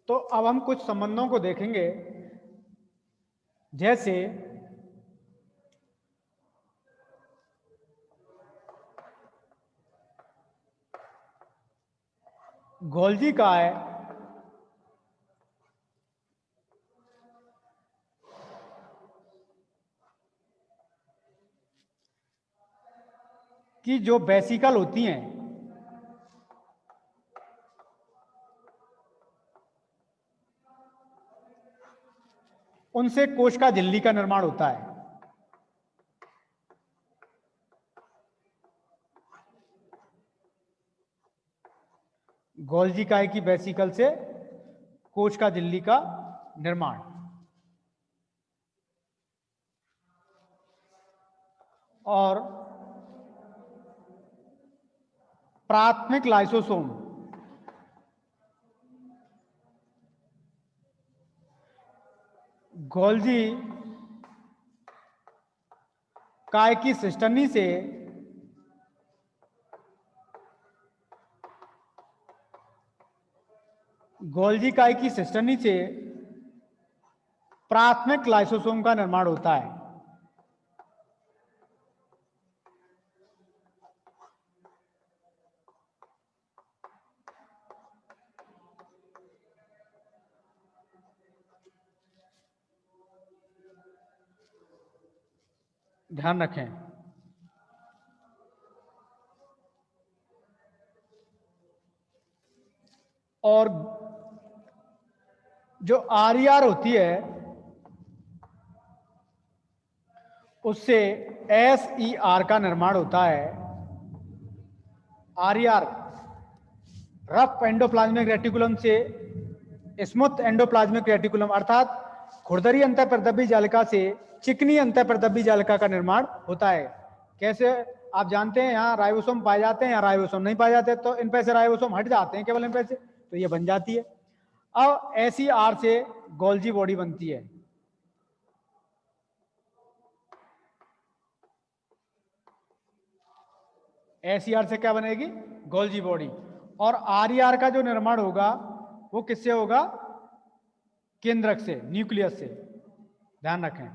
तो अब हम कुछ संबंधों को देखेंगे, जैसे गोल्जी का है कि जो वेसिकल होती हैं उनसे कोश का झिल्ली का निर्माण होता है। गोल्जी काय की वेसिकल से कोश का झिल्ली का निर्माण। और प्राथमिक लाइसोसोम गोल्जी काय की सिस्टर्नी से गोल्जी काय की सिस्टर्नी से प्राथमिक लाइसोसोम का निर्माण होता है। ध्यान रखें, और जो आरईआर होती है उससे एसईआर का निर्माण होता है। आरईआर रफ एंडोप्लाज्मिक रेटिकुलम से स्मूथ एंडोप्लाज्मिक रेटिकुलम अर्थात खुरदरी अंतःप्रदबी जालिका से चिकनी अंतःप्रदबी जालिका का निर्माण होता है। कैसे? आप जानते हैं यहाँ राइबोसोम पाए जाते हैं, यहाँ राइबोसोम नहीं पाए जाते, तो इन पे से राइबोसोम हट जाते हैं केवल इन पे से, तो ये बन जाती है। अब एसईआर से गोल्जी बॉडी बनती है। एसईआर से क्या बनेगी? Golgi body. और आरईआर का जो निर्माण होगा वो किससे होगा? केंद्रक से, न्यूक्लियस से। ध्यान रखें,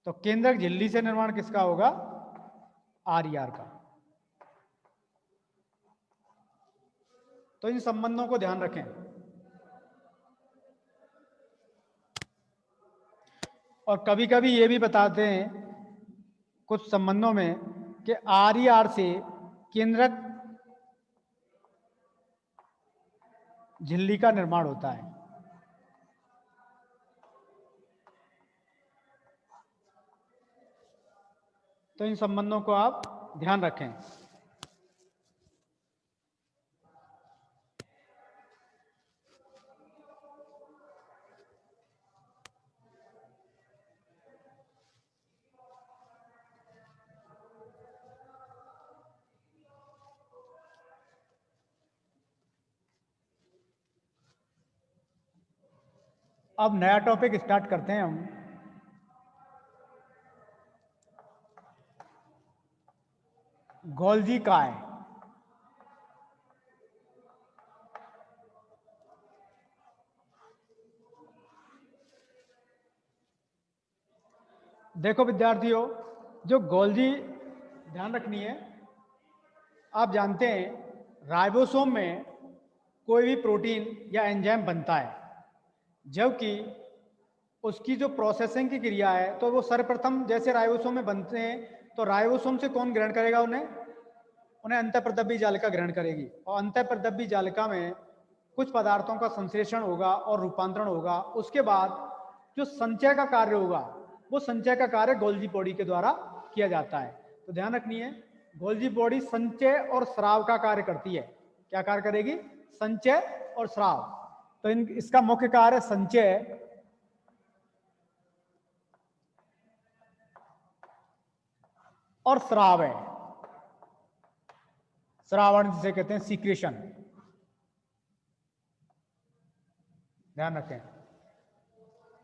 तो केंद्रक झिल्ली से निर्माण किसका होगा? आरईआर का। तो इन संबंधों को ध्यान रखें। और कभी कभी ये भी बताते हैं कुछ संबंधों में कि आरईआर से केंद्रक झिल्ली का निर्माण होता है। तो इन संबंधों को आप ध्यान रखें। अब नया टॉपिक स्टार्ट करते हैं हम। गोल्जी काय। देखो विद्यार्थियों, जो गोल्जी, ध्यान रखनी है, आप जानते हैं राइबोसोम में कोई भी प्रोटीन या एंजाइम बनता है, जबकि उसकी जो प्रोसेसिंग की क्रिया है तो वो सर्वप्रथम जैसे राइबोसोम में बनते हैं, तो राइबोसोम से कौन ग्रहण करेगा? उन्हें अंतःप्रदबी जालिका ग्रहण करेगी। और अंतःप्रदबी जालिका में कुछ पदार्थों का संश्लेषण होगा और रूपांतरण होगा। उसके बाद जो संचय का कार्य होगा वो संचय का कार्य गोल्जी बॉडी के द्वारा किया जाता है। तो ध्यान रखनी है, गोल्जी बॉडी संचय और स्राव का कार्य करती है। क्या कार्य करेगी? संचय और स्राव। तो इसका मुख्य कार्य संचय और स्राव है। स्रावण जिसे कहते हैं सीक्रेशन। ध्यान रखें।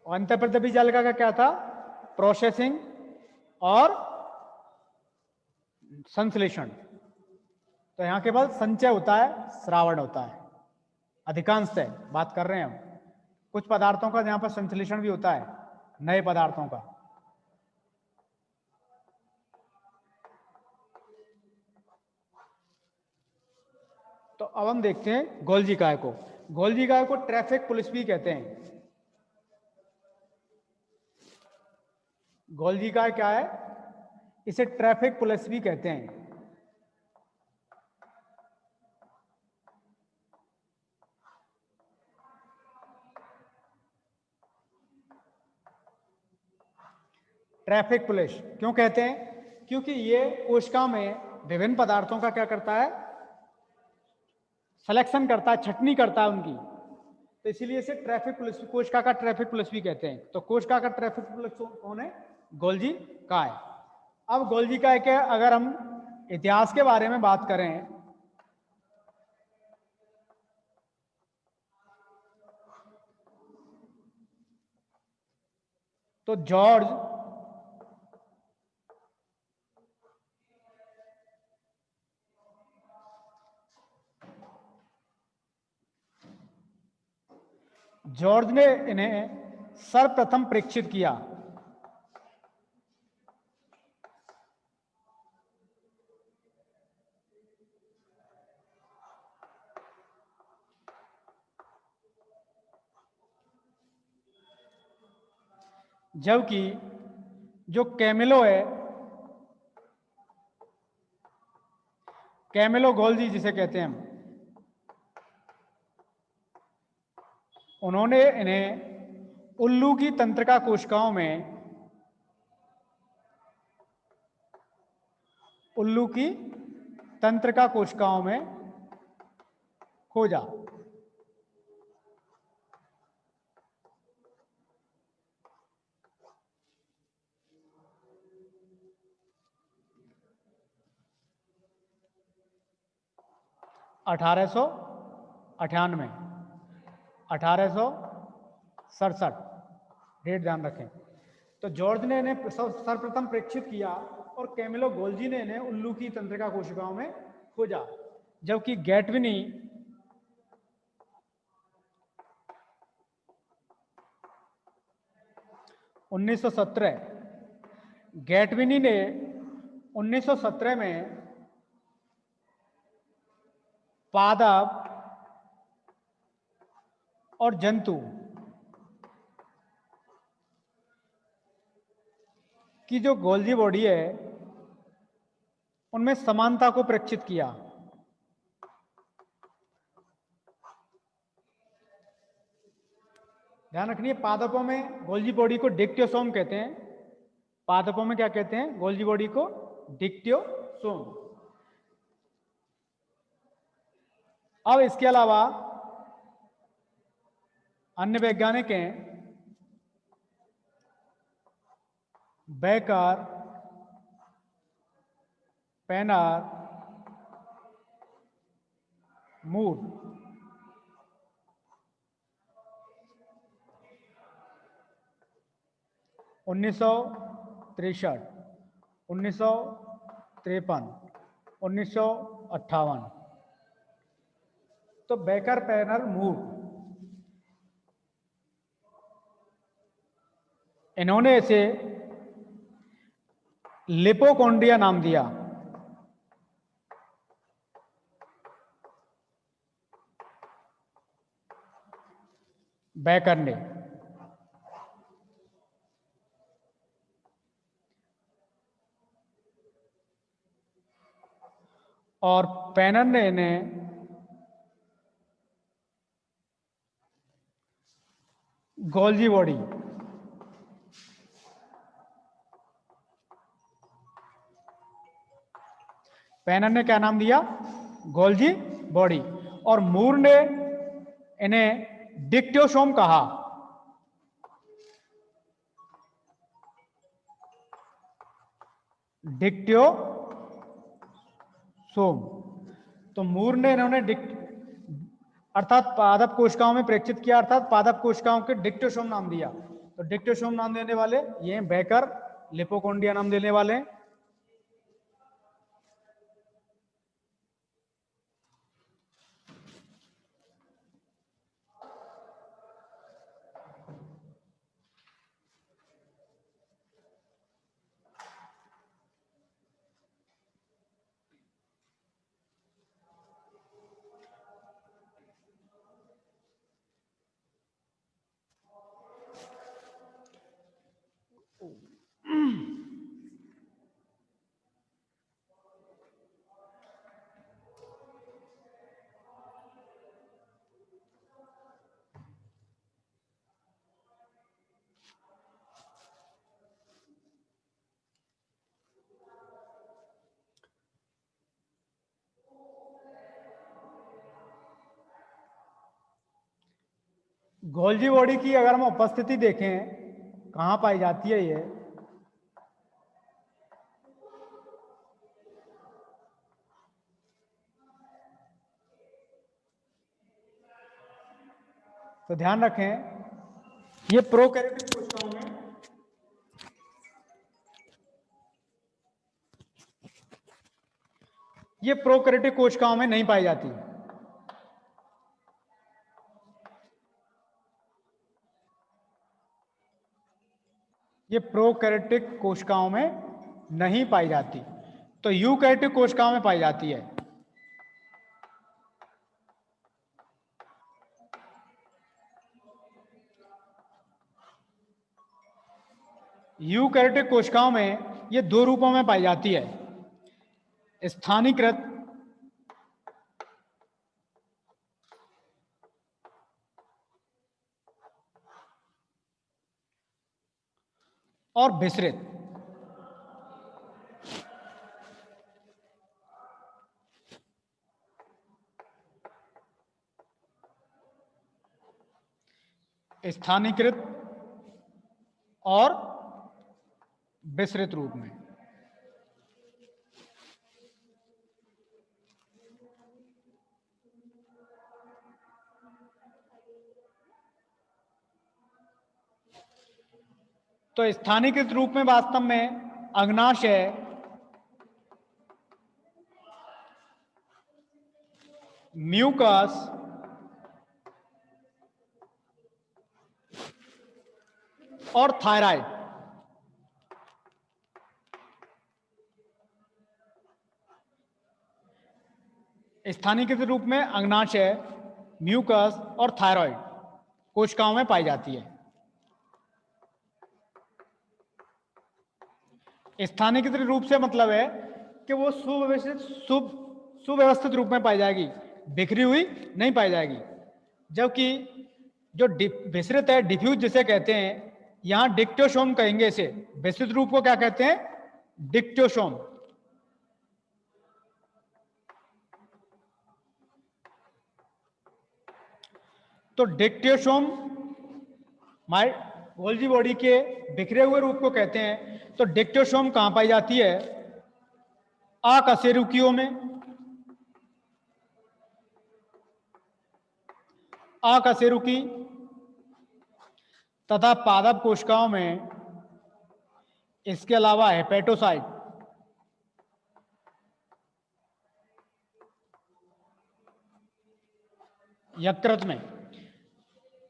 और अंतःप्रदबी जालिका का क्या था? प्रोसेसिंग और संश्लेषण। तो यहां केवल संचय होता है, स्रावण होता है। अधिकांशतः बात कर रहे हैं हम। कुछ पदार्थों का यहाँ पर संश्लेषण भी होता है, नए पदार्थों का। तो अब हम देखते हैं गोल्जी काय को। गोल्जी काय को ट्रैफिक पुलिस भी कहते हैं। गोल्जी काय क्या है? इसे ट्रैफिक पुलिस भी कहते हैं। ट्रैफिक पुलिस क्यों कहते हैं? क्योंकि ये कोशिका में विभिन्न पदार्थों का क्या करता है? सिलेक्शन करता है, छटनी करता है उनकी। तो इसीलिए इसे ट्रैफिक पुलिस, कोशिका का ट्रैफिक पुलिस भी कहते हैं। तो कोशिका का ट्रैफिक पुलिस कौन है? गोल्जी काय। अब गोल्जी काय के अगर हम इतिहास के बारे में बात करें तो जॉर्ज ने इन्हें सर्वप्रथम परीक्षित किया। जबकि जो कैमिलो है, कैमिलो गोल्जी जिसे कहते हैं हम, उन्होंने इन्हें उल्लू की तंत्रिका कोशिकाओं में, उल्लू की तंत्रिका कोशिकाओं में खोजा। अठारह सौ 1867, डेट ध्यान रखें। तो जॉर्ज ने इन्हें सर्वप्रथम परीक्षित किया और कैमिलो गोल्जी ने इन्हें उल्लू की तंत्रिका कोशिकाओं में खोजा। जबकि गैटविनी 1917, गैटविनी ने 1917 में पादप और जंतु की जो गोल्जी बॉडी है उनमें समानता को परीक्षित किया। ध्यान रखिए, पादपों में गोल्जी बॉडी को डिक्टियोसोम कहते हैं। पादपों में क्या कहते हैं? गोल्जी बॉडी को डिक्टियोसोम। अब इसके अलावा अन्य वैज्ञानिक हैं बेकर, पेनर, मूर। उन्नीस सौ 1953, 1958। तो बेकर, पेनर, मूर, इन्होंने इसे लिपोकॉन्ड्रिया नाम दिया। बेकर ने। और पेनर ने इन्हें गोल्जी बॉडी। पेनर ने क्या नाम दिया? Golgi body. और मूर ने इन्हें डिक्टियोसोम कहा। डिक्टियोसोम। तो मूर ने इन्होंने अर्थात पादप कोशिकाओं में परीक्षित किया, अर्थात पादप कोशिकाओं के डिक्टियोसोम नाम दिया। तो डिक्टियोसोम नाम देने वाले ये हैं बेकर, लिपोकॉन्ड्रिया नाम देने वाले गोल्जी बॉडी की अगर हम उपस्थिति देखें कहाँ पाई जाती है ये, तो ध्यान रखें ये प्रोकैरियोटिक कोशिकाओं में, ये प्रोकैरियोटिक कोशिकाओं में नहीं पाई जाती। ये प्रोकैरियोटिक कोशिकाओं में नहीं पाई जाती, तो यूकैरियोटिक कोशिकाओं में पाई जाती है। यूकैरियोटिक कोशिकाओं में ये दो रूपों में पाई जाती है, स्थानीयकृत और विसरित। स्थानीयकृत और विसरित रूप में। तो स्थानीयकृत रूप में वास्तव में अग्नाशय, म्यूकस और थायराइड, स्थानीयकृत रूप में अग्नाशय, म्यूकस और थायराइड कोशिकाओं में पाई जाती है। स्थानीयकृत रूप से मतलब है कि वो सुव्यवस्थित रूप में पाई जाएगी, बिखरी हुई नहीं पाई जाएगी। जबकि जो विसरित है, डिफ्यूज जिसे कहते हैं, यहां डिक्टोसोम कहेंगे इसे। विसरित रूप को क्या कहते हैं? डिक्टोसोम। तो डिक्टोसोम गोल्जी बॉडी के बिखरे हुए रूप को कहते हैं। तो डिक्टोसोम कहां पाई जाती है? अकशेरुकियों में, अकशेरुकी तथा पादप कोशिकाओं में। इसके अलावा हेपेटोसाइट, यकृत में,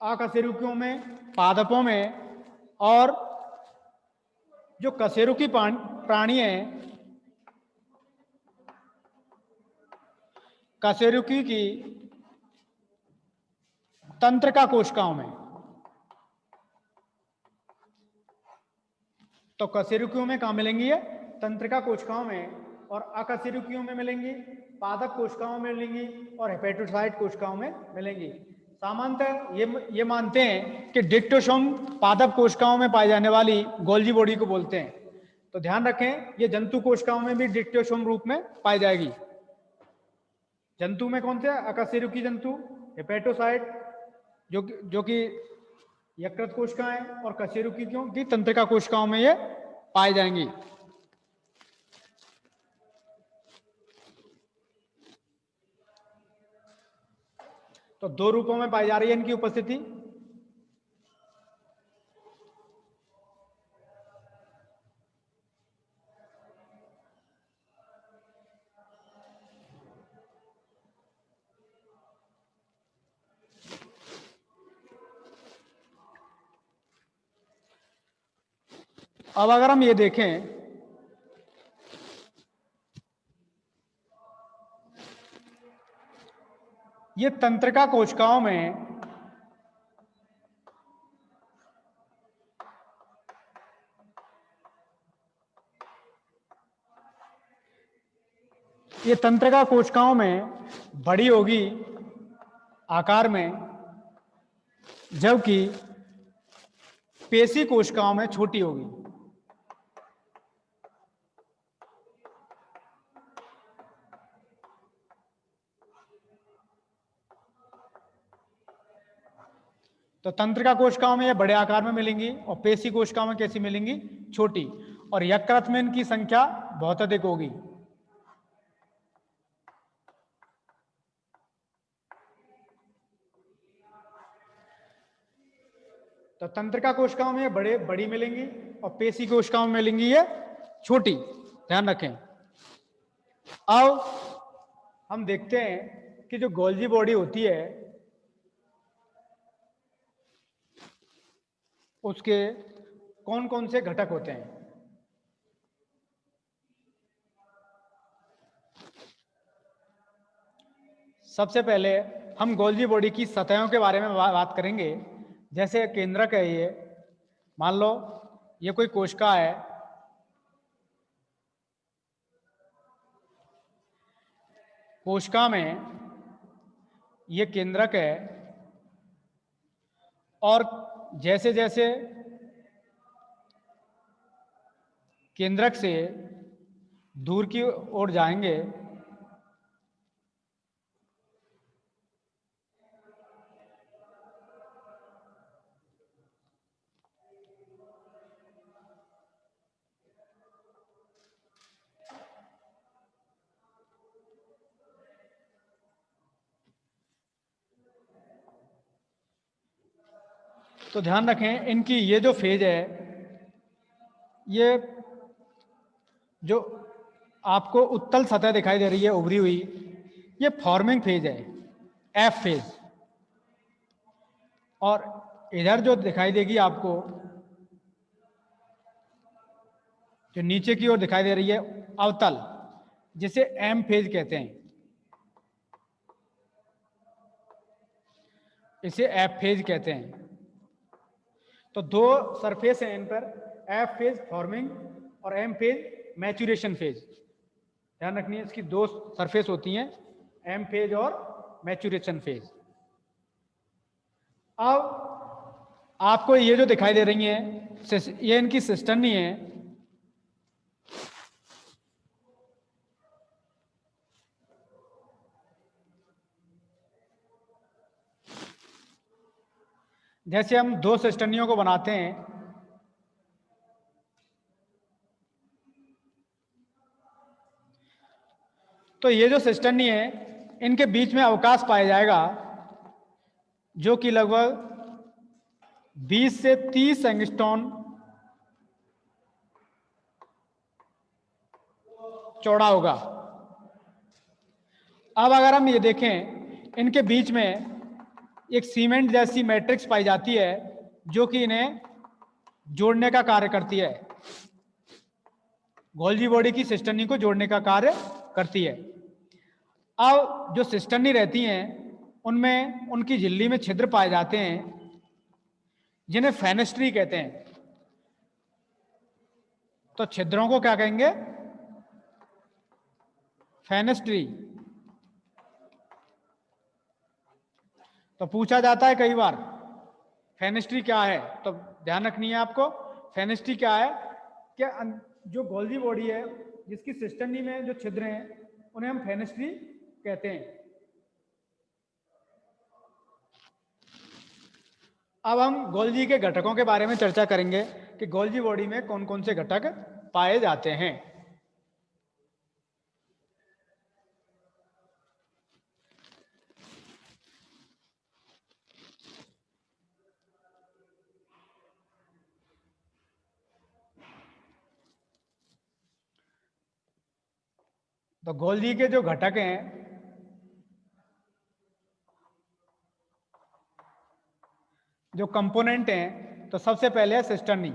अकशेरुकियों में, पादपों में, और जो कशेरुकी प्राणी है, कशेरुकी की तंत्रिका कोशिकाओं में। तो कशेरुकियों में कहां मिलेंगी? ये तंत्रिका कोशिकाओं में, और अकशेरुकियों में मिलेंगी, पादप कोशिकाओं में मिलेंगी, और हेपेटोसाइट कोशिकाओं में मिलेंगी। सामान्यतः ये मानते हैं कि डिक्टोसोम पादप कोशिकाओं में पाई जाने वाली गोल्जी बॉडी को बोलते हैं। तो ध्यान रखें ये जंतु कोशिकाओं में भी डिक्टोसोम रूप में पाई जाएगी। जंतु में कौन से? अकशेरुकी जंतु, हेपेटोसाइट जो कि यकृत कोशिकाएं, और कशेरुकी की तंत्रिका कोशिकाओं में ये पाई जाएंगी। तो दो रूपों में पाई जा रही है इनकी उपस्थिति। अब अगर हम ये देखें, ये तंत्रिका कोशिकाओं में ये तंत्रिका कोशिकाओं में बड़ी होगी आकार में, जबकि पेशी कोशिकाओं में छोटी होगी। तो तंत्रिका कोशिकाओं में ये बड़े आकार में मिलेंगी और पेशी कोशिकाओं में कैसी मिलेंगी, छोटी, और यकृत में इनकी संख्या बहुत अधिक होगी। तो तंत्रिका कोशिकाओं में बड़ी मिलेंगी और पेशी कोशिकाओं में मिलेंगी ये छोटी, ध्यान रखें। अब हम देखते हैं कि जो गोल्जी बॉडी होती है उसके कौन कौन से घटक होते हैं। सबसे पहले हम गोल्जी बॉडी की सतहों के बारे में बात करेंगे। जैसे केंद्रक है ये, मान लो ये कोई कोशिका है, कोशिका में ये केंद्रक है, और जैसे जैसे केंद्रक से दूर की ओर जाएंगे तो ध्यान रखें इनकी ये जो फेज है, ये जो आपको उत्तल सतह दिखाई दे रही है उभरी हुई, ये फॉर्मिंग फेज है, एफ फेज। और इधर जो दिखाई देगी आपको, जो नीचे की ओर दिखाई दे रही है अवतल, जिसे एम फेज कहते हैं, इसे एफ फेज कहते हैं। तो दो सरफेस हैं इन पर, एफ फेज फॉर्मिंग और एम फेज मैच्यूरेशन फेज। ध्यान रखनी है, इसकी दो सरफेस होती हैं, एम फेज और मैच्यूरेशन फेज। अब आपको ये जो दिखाई दे रही हैं, ये इनकी सिस्टर्नी है। जैसे हम दो सिस्टर्नियों को बनाते हैं, तो ये जो सिस्टर्नी है, इनके बीच में अवकाश पाया जाएगा जो कि लगभग 20 से 30 एंगस्ट्रॉन चौड़ा होगा। अब अगर हम ये देखें, इनके बीच में एक सीमेंट जैसी मैट्रिक्स पाई जाती है जो कि इन्हें जोड़ने का कार्य करती है, गोल्जी बॉडी की सिस्टर्नी को जोड़ने का कार्य करती है। अब जो सिस्टर्नी रहती हैं उनमें उनकी झिल्ली में छिद्र पाए जाते हैं जिन्हें फेनेस्ट्री कहते हैं। तो छिद्रों को क्या कहेंगे, फेनेस्ट्री। तो पूछा जाता है कई बार फेनेस्ट्री क्या है, तो ध्यान रखनी है आपको, फेनेस्ट्री क्या है कि जो गोल्जी बॉडी है जिसकी सिस्टर्नी में जो छिद्र हैं उन्हें हम फेनेस्ट्री कहते हैं। अब हम गोल्जी के घटकों के बारे में चर्चा करेंगे कि गोल्जी बॉडी में कौन कौन से घटक पाए जाते हैं। तो गोल्जी के जो घटक हैं, जो कंपोनेंट हैं, तो सबसे पहले है सिस्टर्नी।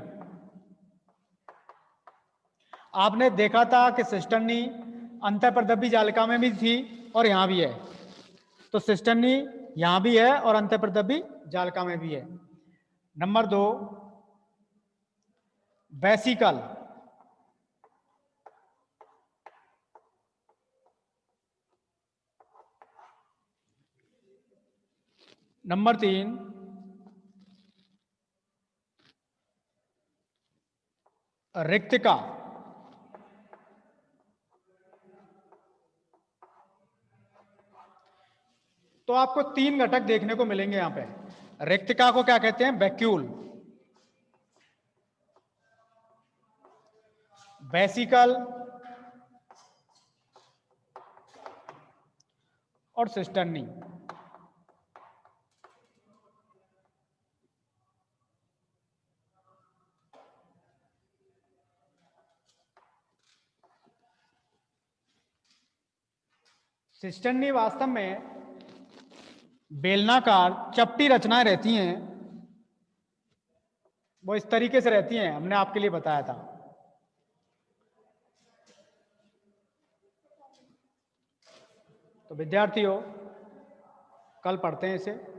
आपने देखा था कि सिस्टर्नी अंतःप्रदबी जालिका में भी थी और यहां भी है। तो सिस्टर्नी यहां भी है और अंतःप्रदबी जालिका में भी है। Number 2, vesicle. नंबर 3, रिक्तिका। तो आपको 3 घटक देखने को मिलेंगे यहां पे, रिक्तिका को क्या कहते हैं? वैक्यूल। वेसिकल और सिस्टर्नी। सिस्टर्नी वास्तव में बेलनाकार चपटी रचनाएं रहती हैं, वो इस तरीके से रहती हैं, हमने आपके लिए बताया था। तो विद्यार्थियों, कल पढ़ते हैं इसे।